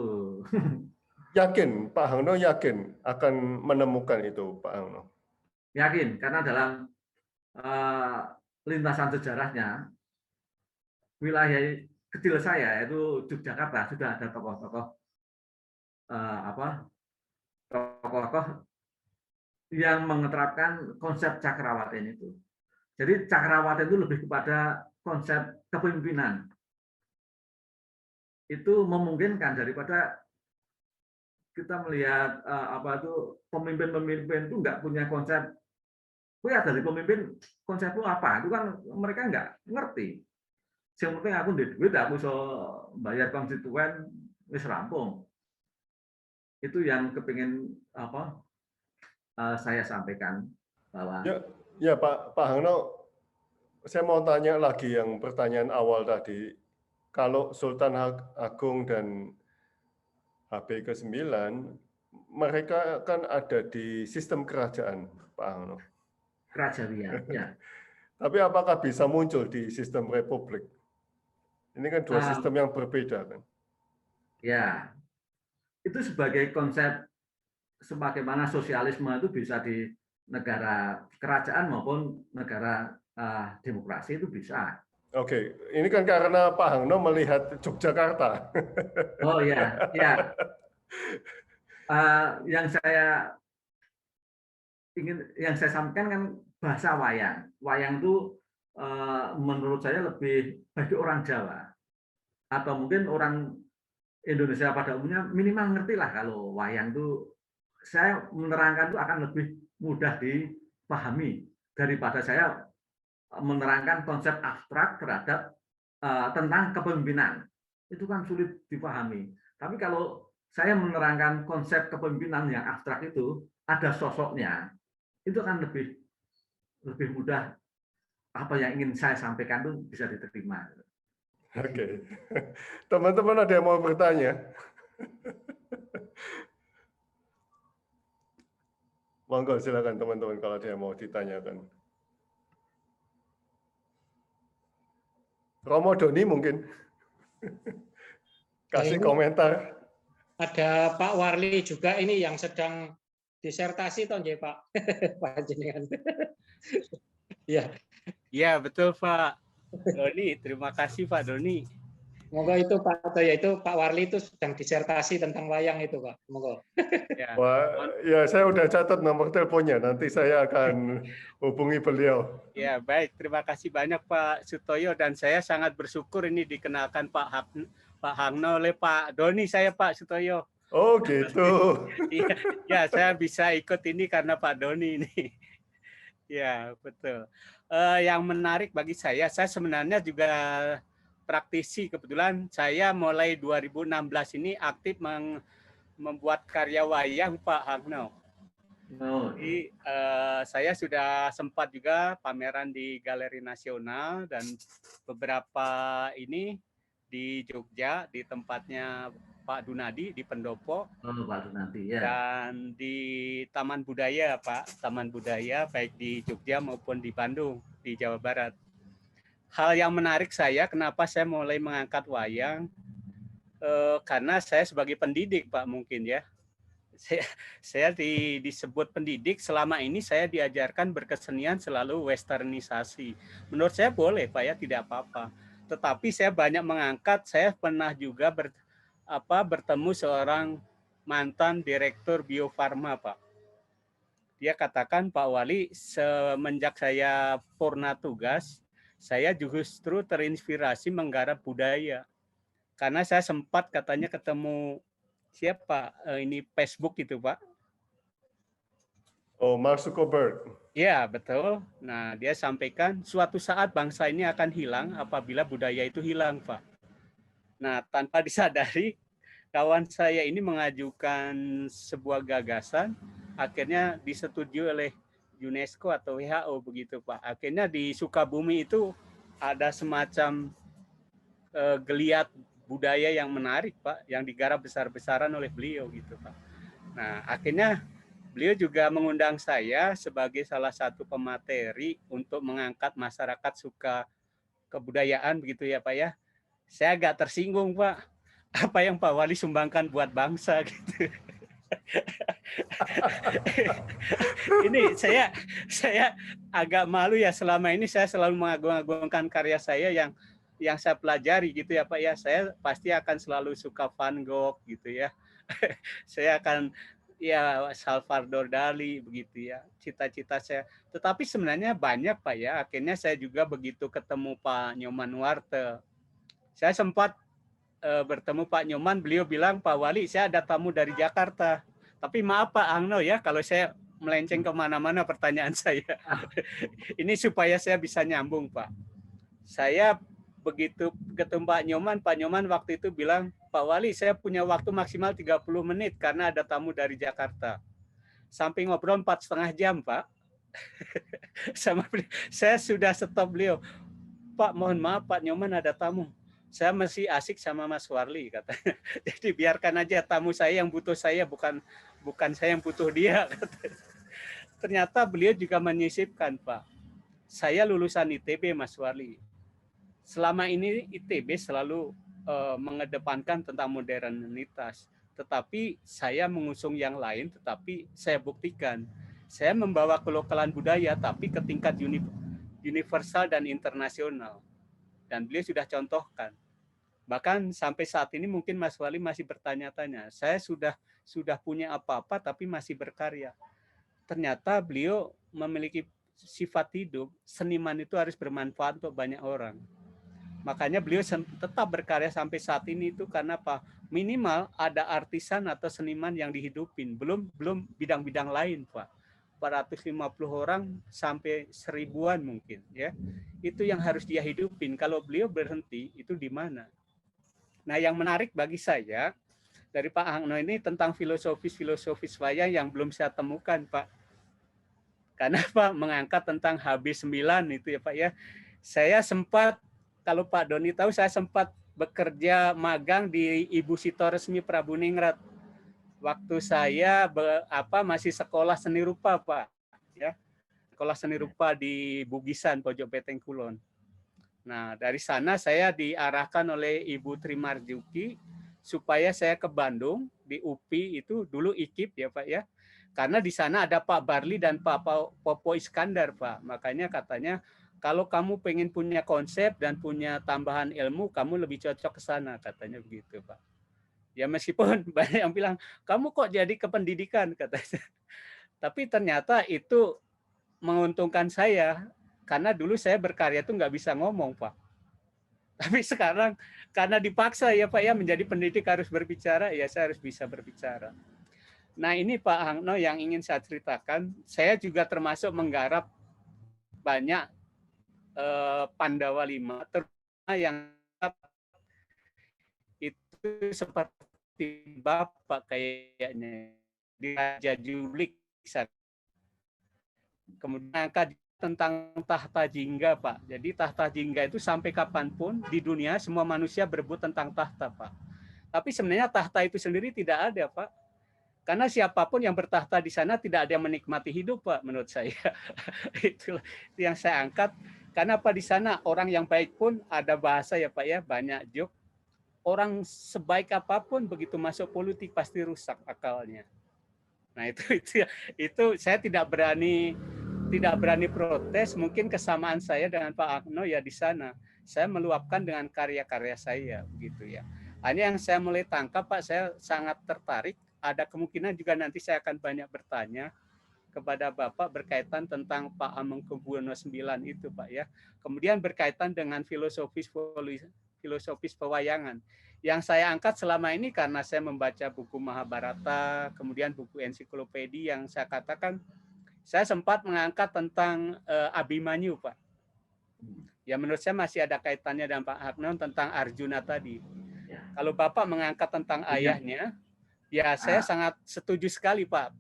Yakin, Pak Hangno yakin akan menemukan itu, Pak Hangno? Yakin, karena dalam lintasan sejarahnya, wilayah kecil saya itu Yogyakarta sudah ada tokoh-tokoh tokoh-tokoh yang mengeterapkan konsep Cakrawatin itu. Jadi Cakrawatin itu lebih kepada konsep kepemimpinan. Itu memungkinkan daripada kita melihat pemimpin-pemimpin itu nggak punya konsep. Dari pemimpin konsep itu apa? Itu kan mereka nggak ngerti. Yang penting aku di duit, aku bisa bayar konstituen, wis rampung. Itu yang kepingin saya sampaikan bahwa ya Pak Hangno, saya mau tanya lagi yang pertanyaan awal tadi. Kalau Sultan Agung dan HB ke-9 mereka kan ada di sistem kerajaan, Pak Hangno. Kerajawian, ya. Tapi apakah bisa muncul di sistem republik? Ini kan dua sistem yang berbeda kan? Ya, itu sebagai konsep sebagaimana sosialisme itu bisa di negara kerajaan maupun negara demokrasi itu bisa. Oke, ini kan karena Pak Hangno melihat Yogyakarta. Oh ya, ya. Yang saya sampaikan kan bahasa wayang. Wayang itu menurut saya lebih bagi orang Jawa atau mungkin orang Indonesia pada umumnya minimal ngerti lah kalau wayang itu, saya menerangkan itu akan lebih mudah dipahami daripada saya menerangkan konsep abstrak terhadap tentang kepemimpinan. Itu kan sulit dipahami. Tapi kalau saya menerangkan konsep kepemimpinan yang abstrak itu, ada sosoknya, itu kan lebih mudah, apa yang ingin saya sampaikan itu bisa diterima. Oke. Teman-teman ada yang mau bertanya? Monggo silakan teman-teman kalau ada yang mau ditanyakan. Romo Doni mungkin kasih komentar. Ada Pak Warli juga ini yang sedang disertasi toh nggih Pak. Pak jenengan. Ya. Ya, betul Pak Doni. Terima kasih Pak Doni. Moga itu Pak Toya itu Pak Warli itu sedang disertasi tentang wayang itu Pak. Moga. Ya. Wah, ya saya udah catat nomor teleponnya. Nanti saya akan hubungi beliau. Ya, baik. Terima kasih banyak Pak Sutoyo, dan saya sangat bersyukur ini dikenalkan Pak Hangno oleh Pak Doni, saya Pak Sutoyo. Oh gitu. Ya, saya bisa ikut ini karena Pak Doni ini. Ya, betul. Yang menarik bagi saya sebenarnya juga praktisi. Kebetulan saya mulai 2016 ini aktif membuat karya wayang Pak Hangno. Jadi saya sudah sempat juga pameran di Galeri Nasional dan beberapa ini di Jogja di tempatnya Pak Dunadi di Pendopo. Pak Dunadi ya. Dan di Taman Budaya Pak, Taman Budaya baik di Jogja maupun di Bandung di Jawa Barat. Hal yang menarik saya kenapa saya mulai mengangkat wayang karena saya sebagai pendidik Pak mungkin ya. Saya disebut pendidik, selama ini saya diajarkan berkesenian selalu westernisasi. Menurut saya boleh Pak ya, tidak apa-apa. Tetapi saya banyak mengangkat, saya pernah juga bertemu seorang mantan direktur Bio Farma Pak. Dia katakan, Pak Wali, semenjak saya purna tugas, saya justru terinspirasi menggarap budaya. Karena saya sempat katanya ketemu siapa ini Facebook itu Pak. Oh, Mark Zuckerberg. Ya, betul. Nah, dia sampaikan suatu saat bangsa ini akan hilang apabila budaya itu hilang, Pak. Nah, tanpa disadari, kawan saya ini mengajukan sebuah gagasan, akhirnya disetujui oleh UNESCO atau WHO begitu, Pak. Akhirnya di Sukabumi itu ada semacam geliat budaya yang menarik, Pak, yang digarap besar-besaran oleh beliau gitu, Pak. Nah, akhirnya beliau juga mengundang saya sebagai salah satu pemateri untuk mengangkat masyarakat suka kebudayaan begitu ya, Pak ya. Saya agak tersinggung, Pak. Apa yang Pak Wali sumbangkan buat bangsa gitu. Ini saya agak malu ya, selama ini saya selalu mengagung-agungkan karya saya yang saya pelajari gitu ya Pak ya. Saya pasti akan selalu suka Van Gogh gitu ya. Saya akan ya Salvador Dali begitu ya. Cita-cita saya. Tetapi sebenarnya banyak Pak ya. Akhirnya saya juga begitu ketemu Pak Nyoman Warte. Saya sempat bertemu Pak Nyoman, beliau bilang, Pak Wali, saya ada tamu dari Jakarta. Tapi maaf Pak Hangno ya, kalau saya melenceng kemana-mana pertanyaan saya. Ini supaya saya bisa nyambung Pak. Saya begitu ketemu Pak Nyoman waktu itu bilang, Pak Wali, saya punya waktu maksimal 30 menit karena ada tamu dari Jakarta. Sampai ngobrol 4,5 jam, Pak. Saya sudah stop beliau. Pak, mohon maaf, Pak Nyoman ada tamu. Saya masih asik sama Mas Warli, katanya. Jadi biarkan aja tamu saya yang butuh saya, bukan saya yang butuh dia. Katanya. Ternyata beliau juga menyisipkan, Pak. Saya lulusan ITB, Mas Warli. Selama ini ITB selalu mengedepankan tentang modernitas, tetapi saya mengusung yang lain, tetapi saya buktikan saya membawa kelokalan budaya tapi ke tingkat universal dan internasional, dan beliau sudah contohkan. Bahkan sampai saat ini mungkin Mas Wali masih bertanya-tanya, saya sudah punya apa-apa tapi masih berkarya. Ternyata beliau memiliki sifat hidup, seniman itu harus bermanfaat untuk banyak orang. Makanya beliau tetap berkarya sampai saat ini itu karena apa? Minimal ada artisan atau seniman yang dihidupin, belum bidang-bidang lain, Pak. 450 orang sampai 1000-an mungkin ya. Itu yang harus dia hidupin. Kalau beliau berhenti itu di mana? Nah, yang menarik bagi saya dari Pak Hangno ini tentang filosofis wayang yang belum saya temukan, Pak. Karena Pak mengangkat tentang HB9 itu ya Pak ya. Saya sempat, kalau Pak Doni tahu, saya sempat bekerja magang di Ibu Sito Resmi Prabuningrat. Waktu saya masih sekolah seni rupa, Pak. Ya, sekolah seni rupa di Bugisan, Pojok Beteng Kulon. Nah, dari sana saya diarahkan oleh Ibu Trimarjuki supaya saya ke Bandung di UPI itu dulu IKIP ya Pak ya. Karena di sana ada Pak Barli dan Pak Popo Iskandar, Pak. Makanya katanya kalau kamu pengen punya konsep dan punya tambahan ilmu, kamu lebih cocok ke sana, katanya begitu, Pak. Ya meskipun banyak yang bilang, kamu kok jadi ke pendidikan, katanya. Tapi ternyata itu menguntungkan saya, karena dulu saya berkarya itu nggak bisa ngomong, Pak. Tapi sekarang karena dipaksa ya Pak ya menjadi pendidik harus berbicara, ya saya harus bisa berbicara. Nah ini Pak Hangno yang ingin saya ceritakan, saya juga termasuk menggarap banyak Pandawa 5, terutama yang itu seperti Bapak kayaknya di Raja Julik. Kemudian tentang tahta jingga Pak. Jadi tahta jingga itu sampai kapanpun di dunia semua manusia berebut tentang tahta Pak. Tapi sebenarnya tahta itu sendiri tidak ada Pak. Karena siapapun yang bertahta di sana tidak ada yang menikmati hidup Pak menurut saya. Itu yang saya angkat. Karena apa di sana orang yang baik pun ada bahasa ya Pak ya, banyak joke. Orang sebaik apapun begitu masuk politik pasti rusak akalnya. Nah itu saya tidak berani protes. Mungkin kesamaan saya dengan Pak Hangno ya di sana. Saya meluapkan dengan karya-karya saya begitu ya. Hanya yang saya mulai tangkap Pak, saya sangat tertarik. Ada kemungkinan juga nanti saya akan banyak bertanya kepada Bapak berkaitan tentang Pak Hamengkubuwono IX itu Pak ya. Kemudian berkaitan dengan filosofis pewayangan. Yang saya angkat selama ini karena saya membaca buku Mahabharata, kemudian buku ensiklopedia yang saya katakan, saya sempat mengangkat tentang Abimanyu Pak. Ya menurut saya masih ada kaitannya dengan Pak Hangno tentang Arjuna tadi. Kalau Bapak mengangkat tentang ayahnya, ya saya sangat setuju sekali Pak.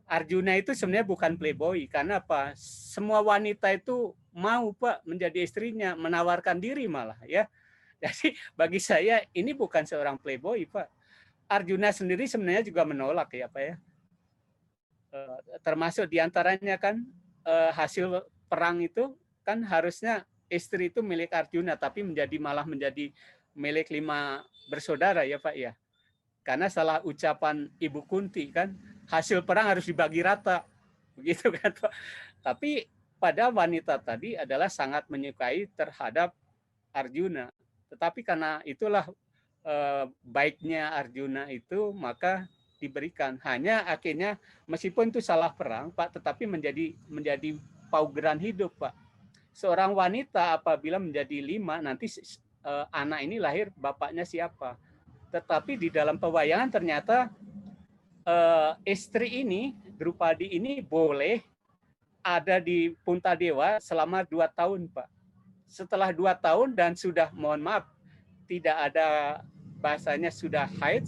Arjuna itu sebenarnya bukan playboy. Karena apa? Semua wanita itu mau Pak menjadi istrinya, menawarkan diri malah ya. Jadi bagi saya ini bukan seorang playboy Pak. Arjuna sendiri sebenarnya juga menolak ya Pak ya. Termasuk diantaranya kan hasil perang itu kan harusnya istri itu milik Arjuna, tapi malah menjadi milik 5 bersaudara ya Pak ya. Karena salah ucapan Ibu Kunti kan, hasil perang harus dibagi rata. Begitu kan Pak. Tapi pada wanita tadi adalah sangat menyukai terhadap Arjuna. Tetapi karena itulah baiknya Arjuna itu, maka diberikan. Hanya akhirnya meskipun itu salah perang Pak, tetapi menjadi paugeran hidup Pak. Seorang wanita apabila menjadi 5, nanti anak ini lahir bapaknya siapa. Tetapi di dalam pewayangan ternyata istri ini, Drupadi ini boleh ada di Puntadewa selama 2 tahun, Pak. Setelah 2 tahun dan sudah, mohon maaf, tidak ada bahasanya sudah haid,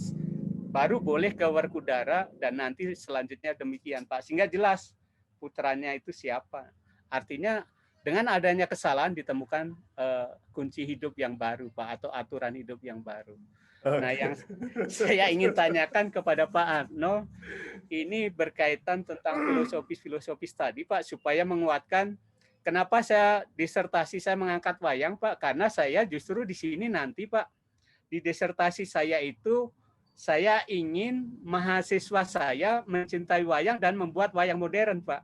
baru boleh ke Werkudara dan nanti selanjutnya demikian, Pak. Sehingga jelas putranya itu siapa. Artinya dengan adanya kesalahan ditemukan kunci hidup yang baru, Pak, atau aturan hidup yang baru. Nah, yang saya ingin tanyakan kepada Pak Hangno, ini berkaitan tentang filosofis tadi, Pak, supaya menguatkan kenapa disertasi saya mengangkat wayang, Pak, karena saya justru di sini nanti, Pak, di disertasi saya itu, saya ingin mahasiswa saya mencintai wayang dan membuat wayang modern, Pak.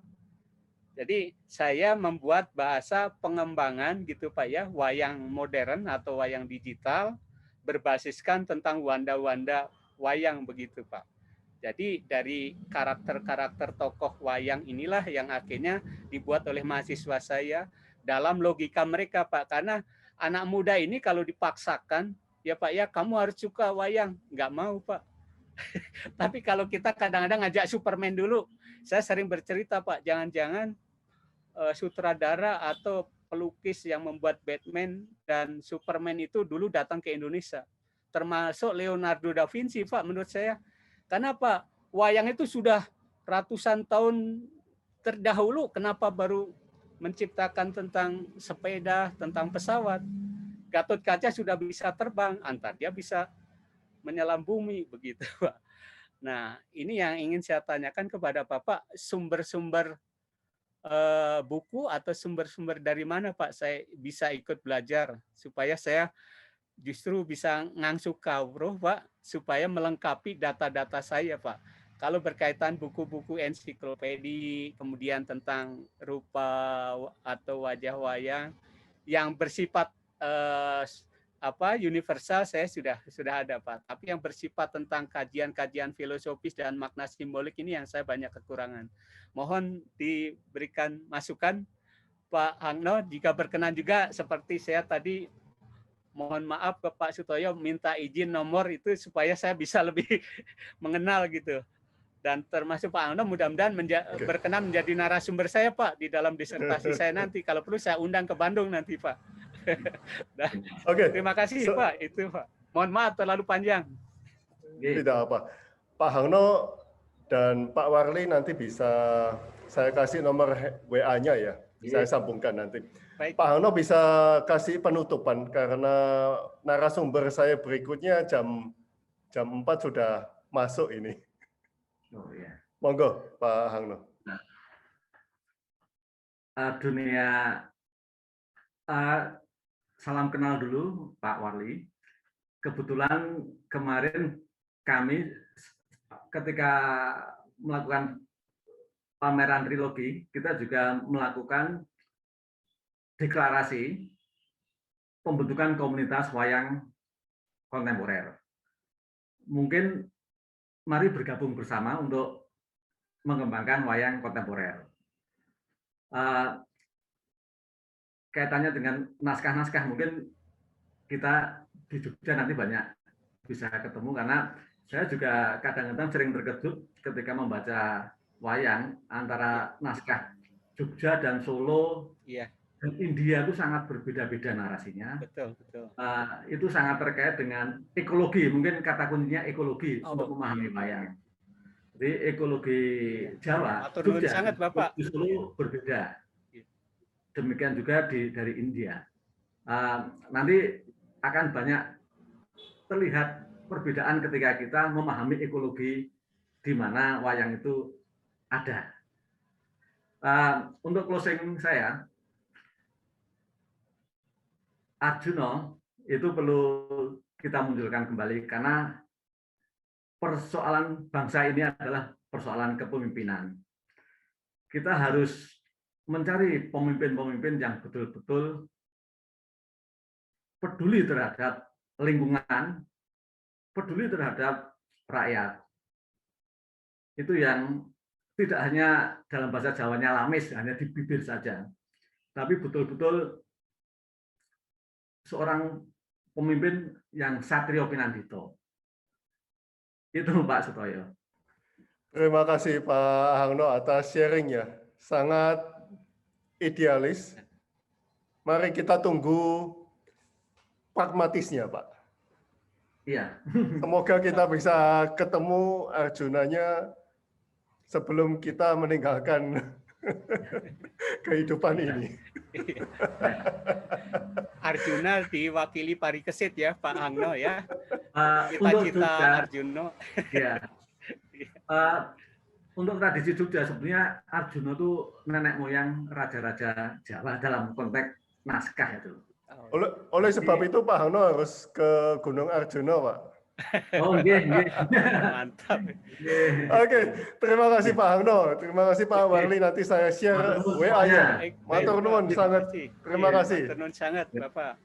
Jadi saya membuat bahasa pengembangan gitu, Pak, ya, wayang modern atau wayang digital, berbasiskan tentang wanda-wanda wayang begitu Pak. Jadi dari karakter-karakter tokoh wayang inilah yang akhirnya dibuat oleh mahasiswa saya dalam logika mereka Pak. Karena anak muda ini kalau dipaksakan, ya Pak ya kamu harus suka wayang, nggak mau Pak. Tapi kalau kita kadang-kadang ngajak Superman dulu, saya sering bercerita Pak, jangan-jangan sutradara atau pelukis yang membuat Batman dan Superman itu dulu datang ke Indonesia. Termasuk Leonardo da Vinci, Pak, menurut saya. Kenapa? Wayang itu sudah ratusan tahun terdahulu, kenapa baru menciptakan tentang sepeda, tentang pesawat? Gatot Kaca sudah bisa terbang, antar dia bisa menyelam bumi, begitu, Pak. Nah, ini yang ingin saya tanyakan kepada Bapak, sumber-sumber buku atau sumber-sumber dari mana Pak saya bisa ikut belajar supaya saya justru bisa ngangsu kawruh Pak, supaya melengkapi data-data saya Pak. Kalau berkaitan buku-buku ensiklopedi, kemudian tentang rupa atau wajah wayang yang bersifat universal, saya sudah ada Pak. Tapi yang bersifat tentang kajian-kajian filosofis dan makna simbolik ini yang saya banyak kekurangan. Mohon diberikan masukan Pak Hangno, jika berkenan juga seperti saya tadi mohon maaf ke Pak Sutoyo minta izin nomor itu supaya saya bisa lebih mengenal gitu. Dan termasuk Pak Hangno mudah-mudahan berkenan menjadi narasumber saya Pak di dalam disertasi saya nanti. Kalau perlu saya undang ke Bandung nanti Pak. Terima kasih Pak, itu Pak. Mohon maaf terlalu panjang. Tidak apa. Pak Hangno dan Pak Warli nanti bisa saya kasih nomor WA-nya ya. Saya sambungkan nanti. Baik. Pak Hangno bisa kasih penutupan karena narasumber saya berikutnya jam 4 sudah masuk ini. Oh ya. Monggo Pak Hangno. Salam kenal dulu Pak Warli. Kebetulan kemarin kami ketika melakukan pameran trilogi, kita juga melakukan deklarasi pembentukan komunitas wayang kontemporer. Mungkin mari bergabung bersama untuk mengembangkan wayang kontemporer. Kaitannya dengan naskah-naskah, mungkin kita di Jogja nanti banyak bisa ketemu, karena saya juga kadang-kadang sering terkejut ketika membaca wayang antara naskah Jogja dan Solo dan India itu sangat berbeda-beda narasinya. Betul. Itu sangat terkait dengan ekologi, mungkin kata kuncinya ekologi untuk memahami wayang. Jadi ekologi Jawa, Jogja, sangat, Bapak. di Solo berbeda. Demikian juga dari India. Nanti akan banyak terlihat perbedaan ketika kita memahami ekologi di mana wayang itu ada. Untuk closing saya, Arjuna itu perlu kita munculkan kembali karena persoalan bangsa ini adalah persoalan kepemimpinan. Kita harus mencari pemimpin-pemimpin yang betul-betul peduli terhadap lingkungan, peduli terhadap rakyat. Itu yang tidak hanya dalam bahasa Jawanya lamis, hanya di bibir saja, tapi betul-betul seorang pemimpin yang satrio pinandito. Itu Pak Sutoyo. Terima kasih Pak Hangno atas sharingnya. Sangat idealis. Mari kita tunggu pragmatisnya, Pak. Iya. Semoga kita bisa ketemu Arjunanya sebelum kita meninggalkan kehidupan ini. Arjuna diwakili Parikesit ya, Pak Hangno ya. Cita-cita Arjuna. Ya. Untuk tradisi Jogja sebenarnya Arjuna itu nenek moyang raja-raja Jawa dalam konteks naskah itu. Oleh sebab itu Pak Hangno harus ke Gunung Arjuna, Pak. Oh, nggih. Mantap. Oke, terima kasih Pak Hangno, terima kasih Pak Warli. Nanti saya share WA-nya. Matur nuwun sangat. Terima kasih. Matur nuwun sangat, Bapak.